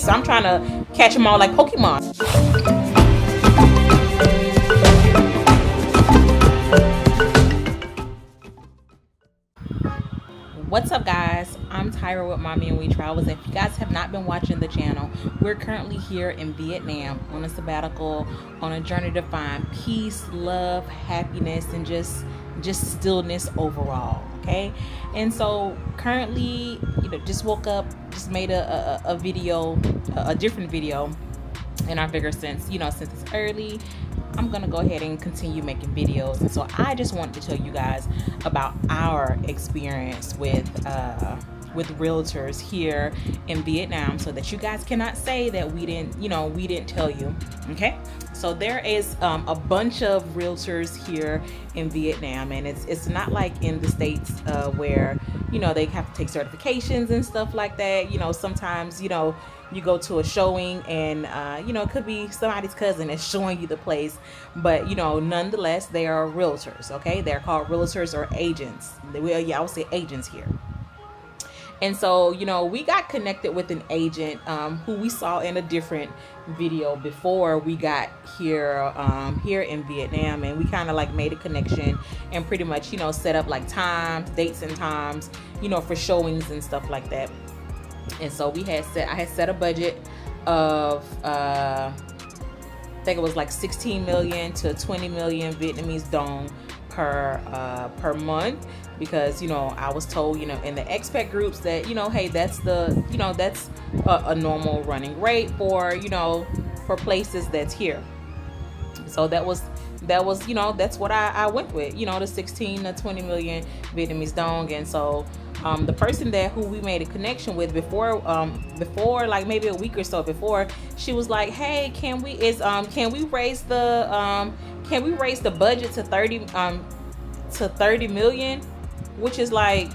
So I'm trying to catch them all like Pokemon. What's up, guys? I'm Tyra with Mommy and We Travels. If you guys have not been watching the channel, we're currently here in Vietnam on a sabbatical, on a journey to find peace, love, happiness, and just stillness overall. Okay, and so currently, just woke up, just made a video, a different video, and I figure since it's early, I'm gonna go ahead and continue making videos. And so I just wanted to tell you guys about our experience with realtors here in Vietnam, so that you guys cannot say that we didn't tell you. Okay, so there is a bunch of realtors here in Vietnam, and it's not like in the States where they have to take certifications and stuff like that. Sometimes you go to a showing and it could be somebody's cousin that's showing you the place, but nonetheless they are realtors. Okay, they're called realtors or agents. I would say agents here. And so we got connected with an agent who we saw in a different video before we got here in Vietnam, and we kind of like made a connection and pretty much set up like dates and times for showings and stuff like that. And so I had set a budget of I think it was like 16 million to 20 million Vietnamese dong per month, because I was told in the expat groups that hey, that's that's a normal running rate for for places that's here. So that's what I went with, the 16 to 20 million Vietnamese dong. And so the person who we made a connection with before like maybe a week or so before, she was like, hey, can we raise the budget to 30 million, which is like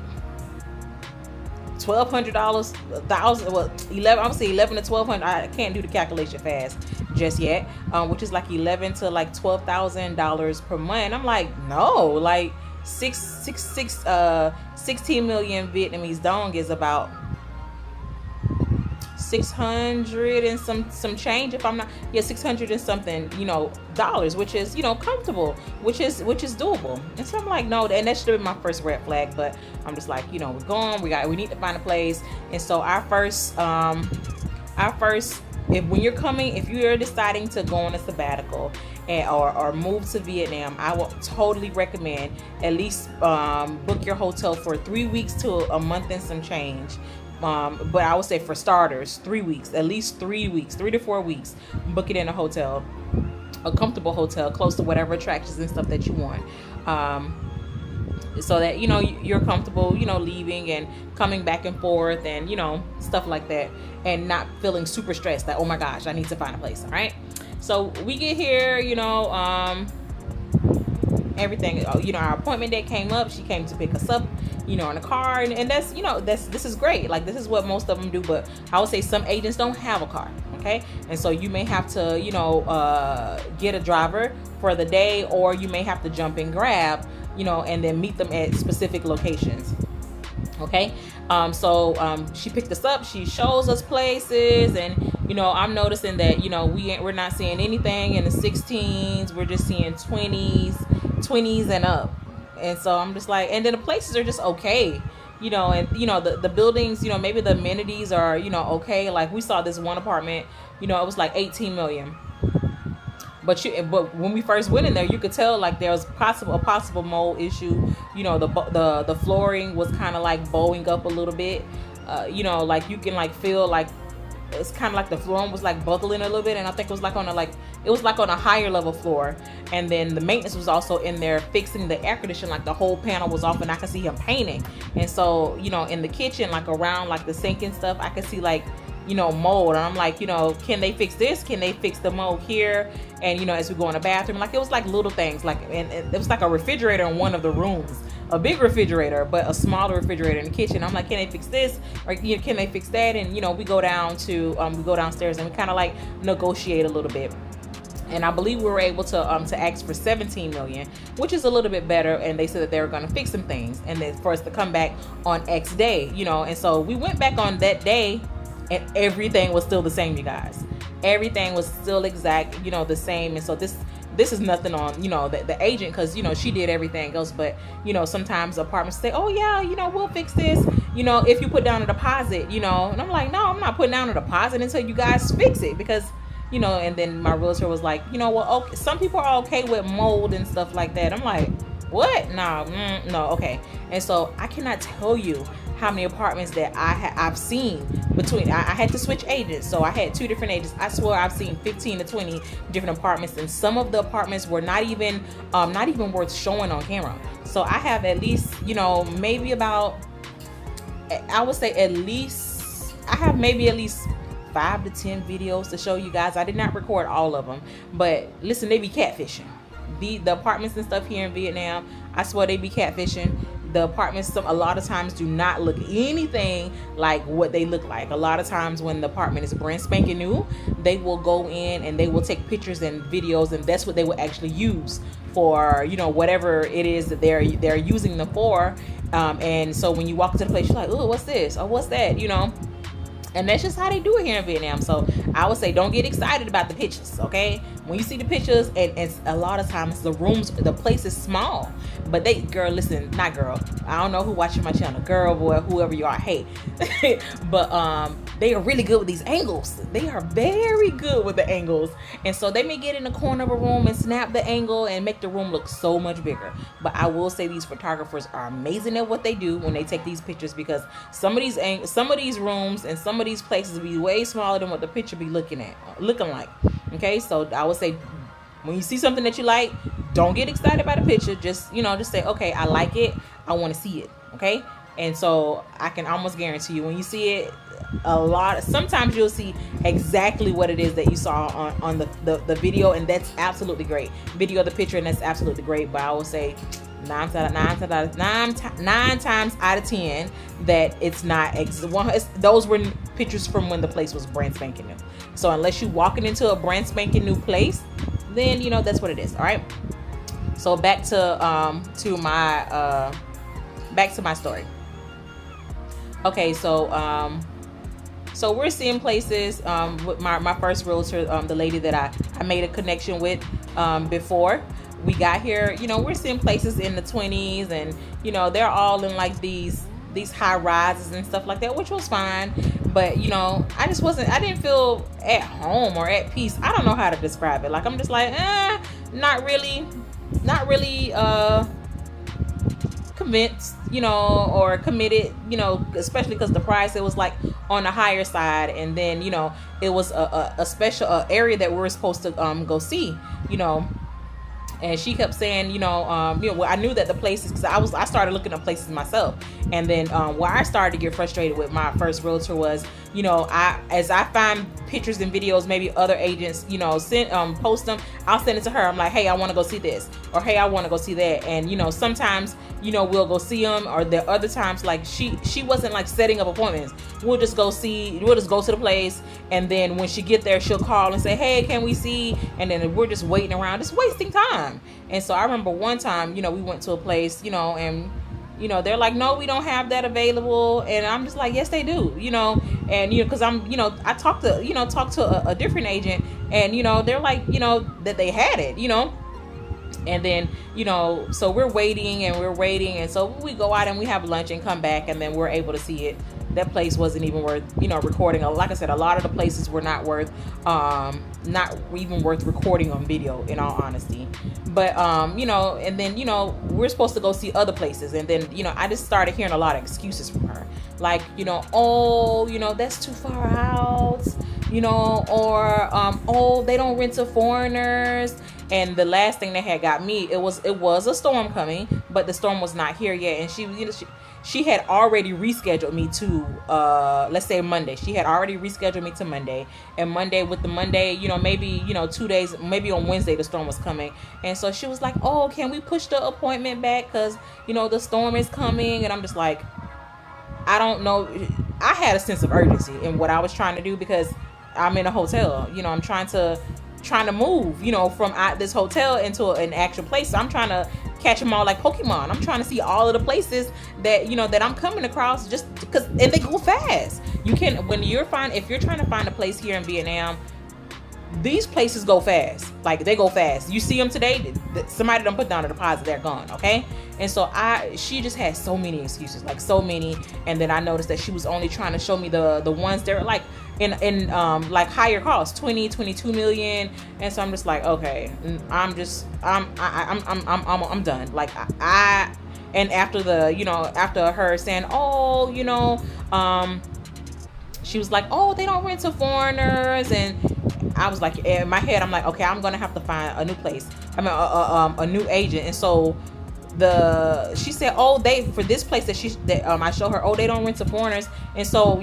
$1,200, $1,000, well, 11. I'm gonna say 11 to 1,200. I can't do the calculation fast just yet. Which is like 11 to like $12,000 per month. I'm like, no, like 16 million Vietnamese dong is about 600 and some change, if I'm not, 600 and something dollars, which is comfortable, which is doable. And so I'm like, no, and that should have been my first red flag. But I'm just like, we're going, we need to find a place. And so our first if you're deciding to go on a sabbatical or move to Vietnam, I will totally recommend at least book your hotel for 3 weeks to a month and some change. But I would say for starters, 3 weeks, at least 3 weeks, 3 to 4 weeks. Book it in a hotel, a comfortable hotel close to whatever attractions and stuff that you want, so that you're comfortable leaving and coming back and forth and stuff like that, and not feeling super stressed that, oh my gosh, I need to find a place. All right, so we get here, everything, our appointment date came up. She came to pick us up in a car, and this is great. Like, this is what most of them do. But I would say some agents don't have a car. Okay, and so you may have to get a driver for the day, or you may have to jump and grab and then meet them at specific locations. Okay, so she picked us up, she shows us places, and I'm noticing that we're not seeing anything in the 16s, we're just seeing 20s and up. And so I'm just like, and then the places are just okay, and the buildings, maybe the amenities are okay. Like, we saw this one apartment, it was like 18 million. But when we first went in there, you could tell like there was a possible mold issue. The flooring was kind of like bowing up a little bit. Like you can like feel like it's kind of like the flooring was like buckling a little bit, and I think it was like on a higher level floor. And then the maintenance was also in there fixing the air conditioning, like the whole panel was off, and I could see him painting. And so in the kitchen, like around like the sink and stuff, I could see like mold. And I'm like, can they fix this? Can they fix the mold here? And as we go in the bathroom, like it was like little things, like, and it was like a refrigerator in one of the rooms, a big refrigerator, but a smaller refrigerator in the kitchen. I'm like, can they fix this? Or can they fix that? And we go downstairs and we kind of like negotiate a little bit. And I believe we were able to ask for 17 million, which is a little bit better. And they said that they were going to fix some things, and then for us to come back on X day, And so we went back on that day and everything was still the same, you guys. Everything was still exact, the same. And so this is nothing on, the agent, because, she did everything else. But, sometimes apartments say, oh yeah, we'll fix this, if you put down a deposit, and I'm like, no, I'm not putting down a deposit until you guys fix it. Because, and then my realtor was like, well, okay, some people are okay with mold and stuff like that. I'm like, what? No, no, okay. And so I cannot tell you how many apartments that I've seen between. I had to switch agents, so I had 2 different agents. I swear I've seen 15 to 20 different apartments, and some of the apartments were not even worth showing on camera. So I have at least, maybe about, I would say at least, I have maybe at least 5 to 10 videos to show you guys. I did not record all of them, but listen, they be catfishing. The apartments and stuff here in Vietnam, I swear they be catfishing. The apartments, a lot of times, do not look anything like what they look like. A lot of times when the apartment is brand spanking new, they will go in and they will take pictures and videos, and that's what they will actually use for, whatever it is that they're using them for. And so when you walk into the place, you're like, oh, what's this? Oh, what's that? And that's just how they do it here in Vietnam. So I would say don't get excited about the pictures, okay? When you see the pictures, and a lot of times the place is small. But not girl. I don't know who watching my channel, girl, boy, whoever you are, hey. But they are really good with these angles. They are very good with the angles. And so they may get in the corner of a room and snap the angle and make the room look so much bigger. But I will say these photographers are amazing at what they do when they take these pictures, because some of these rooms and some of these places be way smaller than what the picture be looking like. Okay, so I would say when you see something that you like, don't get excited by the picture. Just say, okay, I like it, I want to see it. Okay. And so I can almost guarantee you, when you see it, sometimes you'll see exactly what it is that you saw on the video, and that's absolutely great. Video the picture, and that's absolutely great. But I will say 9 times out of 10 that it's not those were pictures from when the place was brand spanking new. So unless you walking into a brand spanking new place, then that's what it is. All right. So back to my story. Okay, so we're seeing places with my first realtor, the lady that I made a connection with before we got here. We're seeing places in the 20s, and they're all in like these high rises and stuff like that, which was fine. But I didn't feel at home or at peace. I don't know how to describe it. Like, I'm just like, not really convinced, or committed, especially because the price, it was like on the higher side. And then, it was a special area that we were supposed to go see, and she kept saying, well, I knew that the places, because I started looking at places myself. And then where I started to get frustrated with my first realtor was, as I find pictures and videos, maybe other agents, post them, I'll send it to her. I'm like, hey, I want to go see this, or hey, I want to go see that. And sometimes we'll go see them, or the other times, like, she wasn't like setting up appointments. We'll just go to the place, and then when she get there, she'll call and say, hey, can we see? And then we're just waiting around, just wasting time. And so I remember one time, we went to a place, and they're like, no, we don't have that available. And I'm just like, yes, they do, and because I'm, I talked to a different agent, and they're like, that they had it, and then so we're waiting, and so we go out and we have lunch and come back, and then we're able to see it. That place wasn't even worth recording. Like I said, a lot of the places were not even worth recording on video, in all honesty. But and then we're supposed to go see other places, and then I just started hearing a lot of excuses from her, like oh, that's too far out, or oh, they don't rent to foreigners. And the last thing that had got me, it was a storm coming, but the storm was not here yet. And she had already rescheduled me to let's say Monday. She had already rescheduled me to Monday. And Monday, maybe 2 days, maybe on Wednesday the storm was coming. And so she was like, oh, can we push the appointment back, because the storm is coming? And I'm just like, I don't know. I had a sense of urgency in what I was trying to do, because I'm in a hotel. I'm trying to move, from this hotel into an actual place. So I'm trying to catch them all like Pokemon. I'm trying to see all of the places that that I'm coming across, just because, and they go fast. You can, when you're if you're trying to find a place here in Vietnam, these places go fast. Like, they go fast. You see them today, somebody done put down a deposit, they're gone. Okay. And so she just had so many excuses, like so many. And then I noticed that she was only trying to show me the ones that were like in like higher cost, 22 million. And so I'm just like, okay, I'm done. Like, and after after her saying, oh, she was like, oh, they don't rent to foreigners. And I was like, in my head, I'm like, okay, I'm gonna have to find a new place. I mean, a new agent. And so she said, oh, for this place that I showed her, oh, they don't rent to foreigners. And so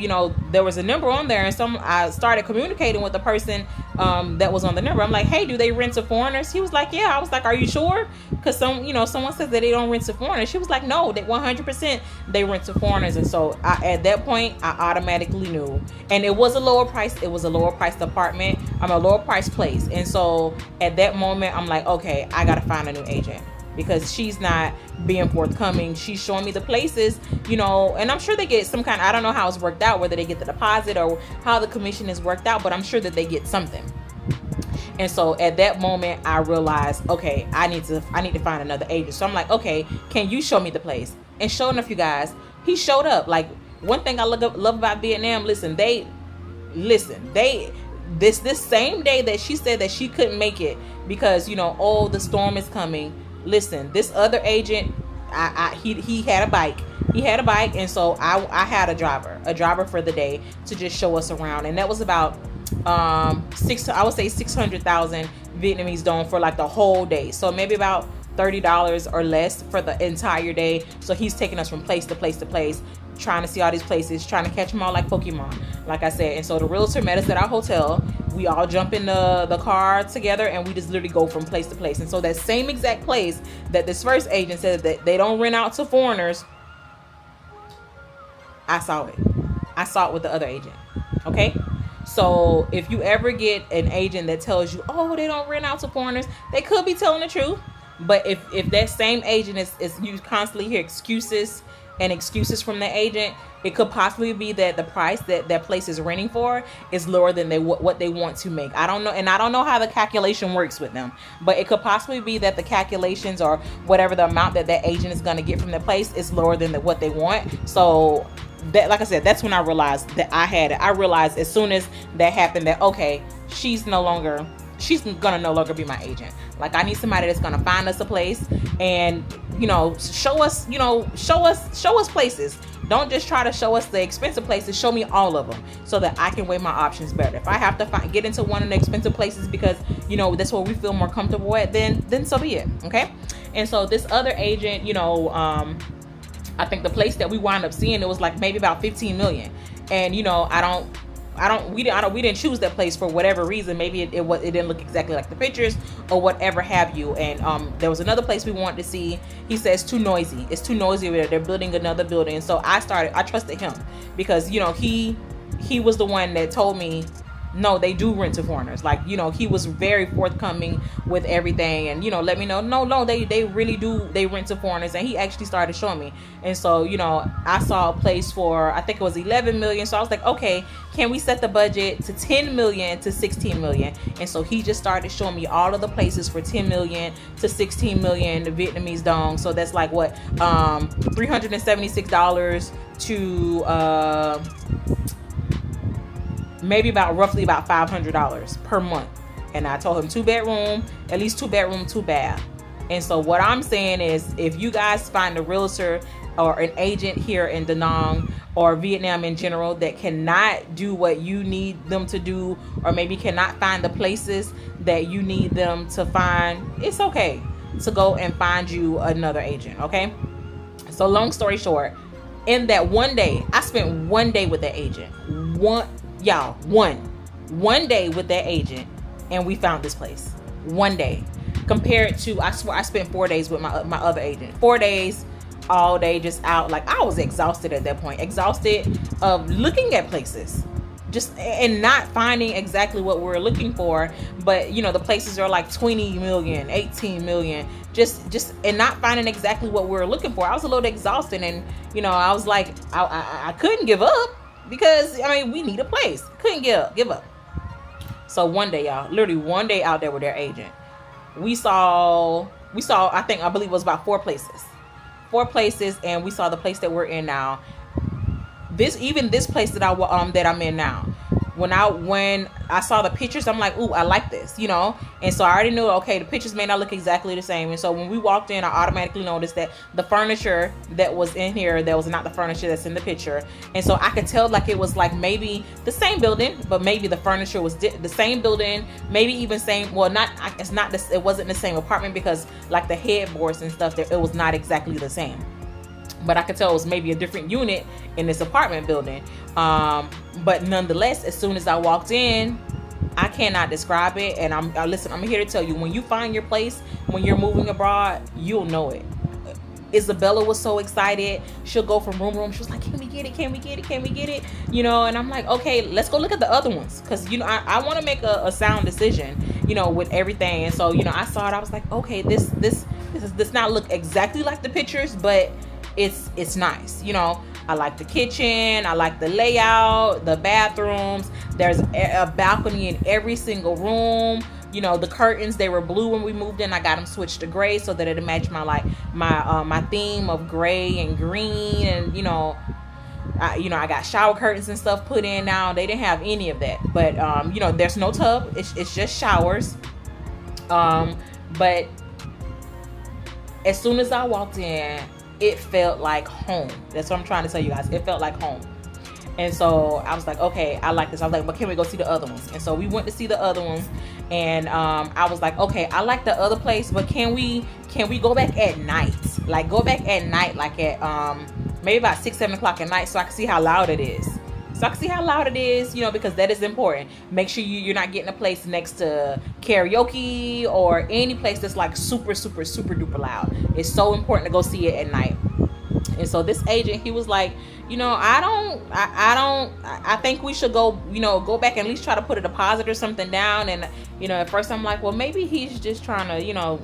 there was a number on there, and I started communicating with the person that was on the number. I'm like, hey, do they rent to foreigners? He was like, yeah. I was like, are you sure? Because someone says that they don't rent to foreigners. She was like, no, that 100% they rent to foreigners. And so at that point, I automatically knew. And it was a lower price. It was a lower priced apartment. I'm a lower priced place. And so at that moment, I'm like, okay, I gotta find a new agent, because she's not being forthcoming. She's showing me the places, and I'm sure they get some kind, I don't know how it's worked out, whether they get the deposit or how the commission is worked out, but I'm sure that they get something. And so at that moment, I realized, okay, I need to find another agent. So I'm like, okay, can you show me the place? And sure enough, you guys, he showed up. Like, one thing I love about Vietnam, this same day that she said that she couldn't make it because, oh, the storm is coming. Listen, this other agent, he had a bike. And so I had a driver for the day to just show us around. And that was about I would say 600,000 Vietnamese dong for like the whole day. So maybe about $30 or less for the entire day. So he's taking us from place to place to place, trying to see all these places, trying to catch them all like Pokemon, like I said. And so the realtor met us at our hotel. We all jump in the car together, and we just literally go from place to place. And so that same exact place that this first agent said that they don't rent out to foreigners, I saw it with the other agent. Okay. So if you ever get an agent that tells you, oh, they don't rent out to foreigners, they could be telling the truth. But if that same agent is you constantly hear excuses from the agent, it could possibly be that the price that place is renting for is lower than what they want to make. I don't know, and I don't know how the calculation works with them, but it could possibly be that the calculations or whatever the amount that agent is going to get from the place is lower than what they want. So that, like I said, that's when I realized that I had it. I realized as soon as that happened that, okay, she's gonna no longer be my agent. Like, I need somebody that's gonna find us a place and show us places. Don't just try to show us the expensive places. Show me all of them so that I can weigh my options better. If I have to get into one of the expensive places because that's where we feel more comfortable at, then so be it. Okay. And so this other agent, I think the place that we wound up seeing, it was like maybe about 15 million. And we didn't choose that place for whatever reason. Maybe it didn't look exactly like the pictures or whatever have you. And there was another place we wanted to see. He says too noisy. It's too noisy over there. They're building another building. And so I trusted him because he was the one that told me, no, they do rent to foreigners. Like, he was very forthcoming with everything and, let me know, no, they really do. They rent to foreigners. And he actually started showing me. And so, I saw a place for, I think it was 11 million. So I was like, okay, can we set the budget to 10 million to 16 million? And so he just started showing me all of the places for 10 million to 16 million Vietnamese dong. So that's like what, $376 to, maybe roughly about $500 per month. And I told him 2-bedroom, at least 2-bedroom, 2-bath. And so what I'm saying is, if you guys find a realtor or an agent here in Da Nang or Vietnam in general that cannot do what you need them to do, or maybe cannot find the places that you need them to find, it's okay to go and find you another agent. Okay. So long story short, in that one day, I spent one day with that agent. One day with that agent, and we found this place. One day, compared to, I swear, I spent 4 days with my other agent. 4 days, all day, just out. Like, I was exhausted at that point. Exhausted of looking at places, and not finding exactly what we're looking for. But the places are like 20 million, 18 million, and not finding exactly what we're looking for. I was a little exhausted, and I was like, I couldn't give up. because I mean we need a place. Couldn't give up. So one day, y'all, literally one day out there with their agent, we saw I believe it was about four places, and we saw the place that we're in now. This place that I'm in now. When I saw the pictures, I'm like, ooh, I like this, And so I already knew, okay, the pictures may not look exactly the same. And so when we walked in, I automatically noticed that the furniture that was in here, that was not the furniture that's in the picture. And so I could tell like it was like maybe the same building, but maybe the furniture was the same building, maybe even same. Well, it wasn't the same apartment because like the headboards and stuff, it was not exactly the same. But I could tell it was maybe a different unit in this apartment building. But nonetheless, as soon as I walked in, I cannot describe it. And I'm here to tell you, when you find your place, when you're moving abroad, you'll know it. Isabella was so excited. She'll go from room to room. She was like, can we get it? Can we get it? Can we get it? And I'm like, okay, let's go look at the other ones. Because, I want to make a sound decision, with everything. And so, I saw it. I was like, okay, this does not look exactly like the pictures, but it's nice. I like the kitchen, I like the layout, the bathrooms. There's a balcony in every single room. The curtains, they were blue when we moved in. I got them switched to gray so that it matched my theme of gray and green. And I got shower curtains and stuff put in now. They didn't have any of that, but there's no tub. It's just showers. But as soon as I walked in, it felt like home. That's what I'm trying to tell you guys. It felt like home. And so I was like, okay, I like this. I was like, but can we go see the other ones? And so we went to see the other ones. And I was like, okay, I like the other place, but can we go back at night? Like go back at night, like at maybe about 6-7 o'clock at night, so I can see how loud it is. Because that is important. Make sure you're not getting a place next to karaoke or any place that's like super, super, super duper loud. It's so important to go see it at night. And so this agent, he was like, I think we should go back and at least try to put a deposit or something down. And, at first I'm like, well, maybe he's just trying to,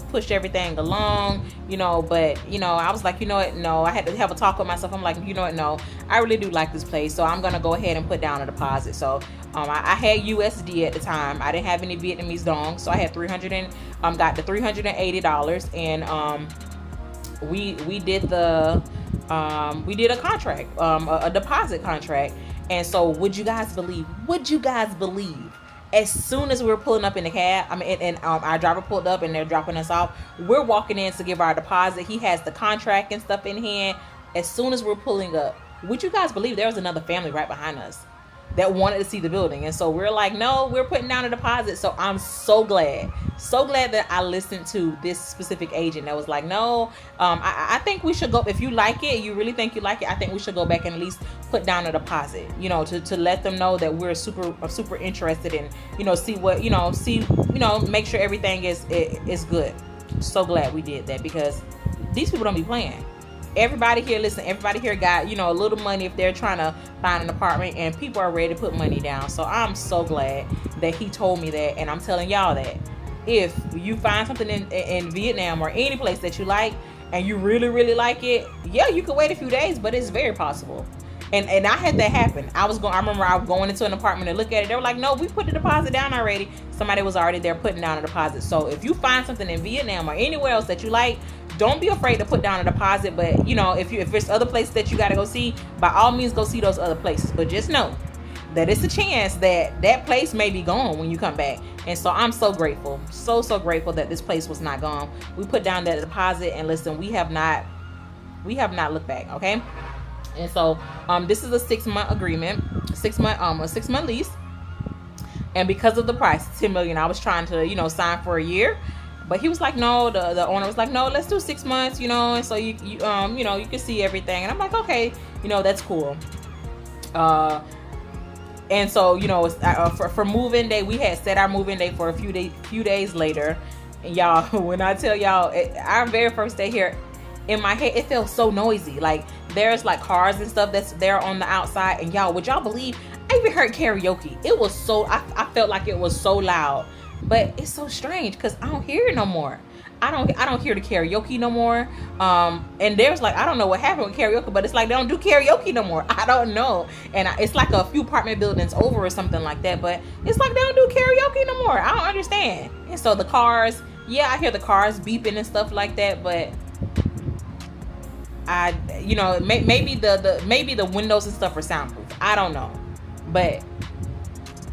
push everything along, but I was like, what, no, I had to have a talk with myself. I'm like, what, no, I really do like this place, so I'm gonna go ahead and put down a deposit. So I had USD at the time. I didn't have any Vietnamese dong, so I had got the $380, and we did a contract, a deposit contract. And so would you guys believe, as soon as we were pulling up in the cab, our driver pulled up and they're dropping us off, we're walking in to give our deposit. He has the contract and stuff in hand. As soon as we're pulling up, would you guys believe there was another family right behind us that wanted to see the building? And so we're like, no, we're putting down a deposit. So I'm so glad that I listened to this specific agent that was like, no, I think we should go. If you like it, you really think you like it, I think we should go back and at least put down a deposit, to let them know that we're super interested in, make sure everything is good. So glad we did that, because these people don't be playing. Everybody here got, a little money if they're trying to find an apartment, and people are ready to put money down. So I'm so glad that he told me that. And I'm telling y'all that if you find something in Vietnam or any place that you like and you really, really like it, yeah, you can wait a few days, but it's very possible. And I had that happen. I remember I was going into an apartment to look at it. They were like, no, we put the deposit down already. Somebody was already there putting down a deposit. So if you find something in Vietnam or anywhere else that you like, don't be afraid to put down a deposit. But if there's other places that you got to go see, by all means go see those other places. But just know that it's a chance that place may be gone when you come back. And so I'm so grateful, so grateful that this place was not gone. We put down that deposit, and listen, we have not looked back. Okay. And so this is a 6-month agreement, a 6-month lease. And because of the price, $10 million, I was trying to, sign for a year, but he was like, no, the owner was like, no, let's do 6 months, and so you can see everything. And I'm like, okay, that's cool. And so, for move-in day, we had set our move-in day for a few days later. And y'all, when I tell y'all, our very first day here, in my head, it felt so noisy. Like there's like cars and stuff that's there on the outside. And y'all, would y'all believe, I even heard karaoke. It was I felt like it was so loud, but it's so strange because I don't hear it no more. I don't hear the karaoke no more. And there's like, I don't know what happened with karaoke, but it's like they don't do karaoke no more. I don't know. And it's like a few apartment buildings over or something like that, but it's like they don't do karaoke no more. I don't understand. And so the cars, yeah, I hear the cars beeping and stuff like that, but maybe the windows and stuff are soundproof. I don't know. But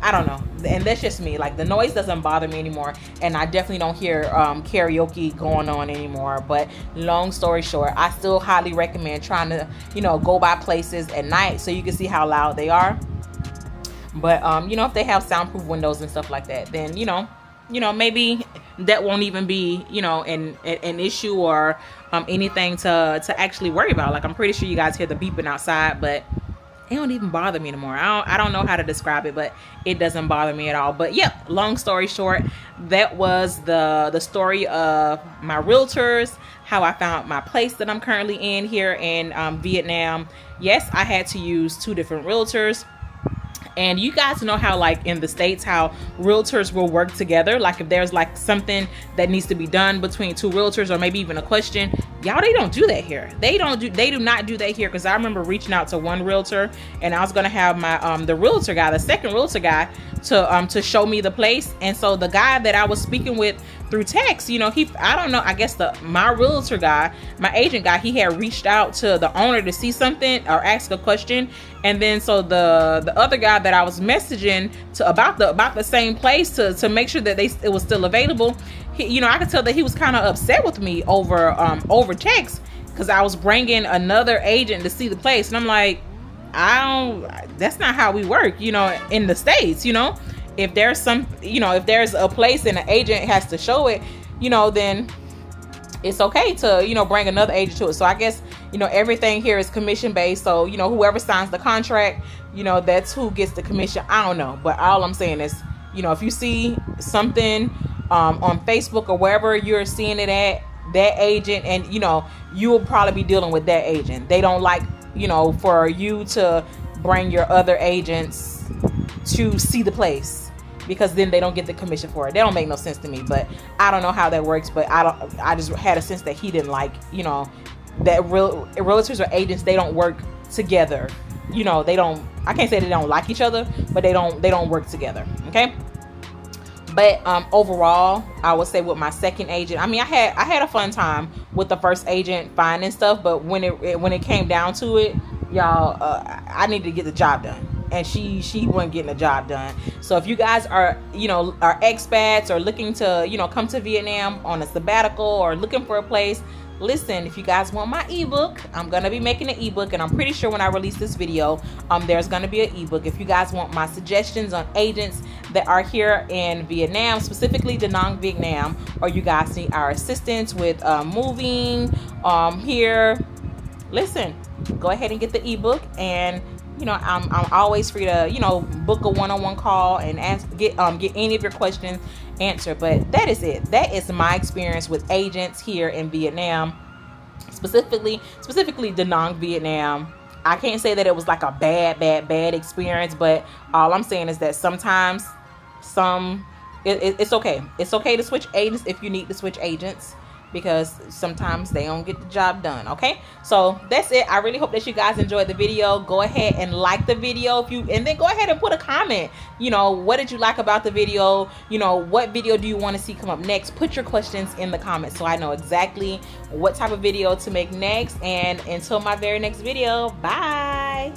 I don't know, and that's just me. Like, the noise doesn't bother me anymore, and I definitely don't hear karaoke going on anymore. But long story short, I still highly recommend trying to go by places at night so you can see how loud they are. But if they have soundproof windows and stuff like that, then maybe that won't even be an issue or anything to actually worry about. Like, I'm pretty sure you guys hear the beeping outside, but it don't even bother me anymore. I don't know how to describe it, but it doesn't bother me at all. But yeah, long story short, that was the story of my realtors, how I found my place that I'm currently in here in Vietnam. Yes, I had to use 2 different realtors. And you guys know how, like, in the States, how realtors will work together. Like, if there's like something that needs to be done between 2 realtors, or maybe even a question, y'all, they don't do that here. They do not do that here. Because I remember reaching out to one realtor, and I was gonna have my the second realtor guy to show me the place. And so the guy that I was speaking with through text, I don't know, I guess my realtor guy, my agent guy, he had reached out to the owner to see something or ask a question. And then so the other guy that I was messaging to about the same place to make sure that it was still available, I could tell that he was kind of upset with me over text, because I was bringing another agent to see the place. And I'm like, that's not how we work, in the States. If there's if there's a place and an agent has to show it, then it's okay to bring another agent to it. So I guess everything here is commission based. So whoever signs the contract, that's who gets the commission. I don't know, but all I'm saying is, if you see something on Facebook or wherever you're seeing it at, that agent, and you will probably be dealing with that agent. They don't like for you to bring your other agents to see the place, because then they don't get the commission for it. They don't make no sense to me, but I don't know how that works. But I just had a sense that he didn't like, that realtors or agents, they don't work together. They don't, I can't say they don't like each other, but they don't work together. Okay. But overall, I would say with my second agent, I mean, I had a fun time with the first agent finding stuff, but when it came down to it, y'all, I needed to get the job done, and she wasn't getting the job done. So if you guys are are expats or looking to come to Vietnam on a sabbatical or looking for a place, listen, if you guys want my ebook, I'm gonna be making an ebook, and I'm pretty sure when I release this video, there's gonna be an ebook. If you guys want my suggestions on agents that are here in Vietnam, specifically Da Nang, Vietnam, or you guys need our assistance with moving here, listen, go ahead and get the ebook. And I'm always free to book a one-on-one call and get any of your questions answered. But that is it. That is my experience with agents here in Vietnam, specifically Da Nang, Vietnam. I can't say that it was like a bad experience, but all I'm saying is that sometimes it's okay. It's okay to switch agents if you need to switch agents, because sometimes they don't get the job done. Okay, so that's it. I really hope that you guys enjoyed the video. Go ahead and like the video and then go ahead and put a comment. What did you like about the video? What video do you want to see come up next? Put your questions in the comments so I know exactly what type of video to make next. And until my very next video, bye.